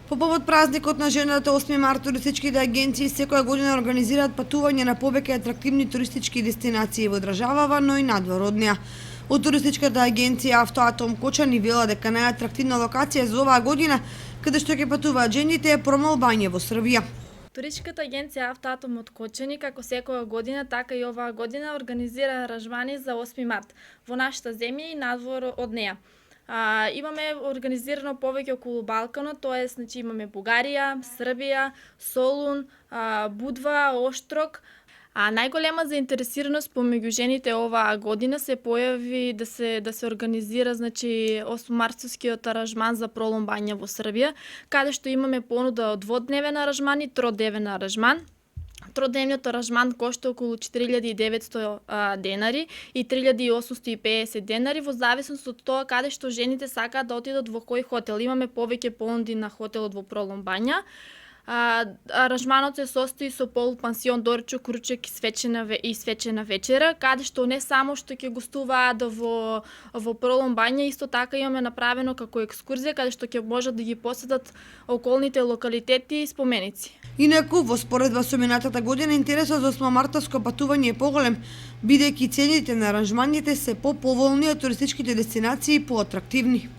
По повод празникот на жената 8 март туристичките агенции секоја година организираат патување на повеќе атрактивни туристички дестинации во државава, но и надвор од неа. Од туристичката агенција Автоатом Кочани вела дека најатрактивна локација за оваа година, каде што ќе патуваат жените, е Промалбање во Србија. Туристичката агенција Автоатом од Кочани, како секоја година, така и оваа година организира аранжмани за 8 март во нашата земја и надвор од неа. Имаме организирано повеќе околу Балканот, тоа значи имаме Бугарија, Србија, Солун, Будва, Оштрог. Најголема заинтересираност помеѓу жените оваа година се појави да се организира значи 8-мартовскиот аранжман за Проломбање во Србија, каде што имаме понуда од дводневен аранжман и тродневен аранжман. Тродневниот аранжман кошта околу 4900 денари и 3850 денари во зависност од тоа каде што жените сакаат да отидат во кој хотел. Имаме повеќе понуди на хотелот во Проломбања. Аранжманот се состои со полупансион, доручок, ручек и свечена вечера, каде што не само што ќе гостуваат во Проломбања, исто така имаме направено како екскурзија каде што ќе можат да ги посетат околните локалитети и споменици. Инаку, во споредба со минатата година, интересот за 8-мартовско патување е поголем, бидејќи цените на аранжманите се поповолни, а туристичките дестинации поатрактивни.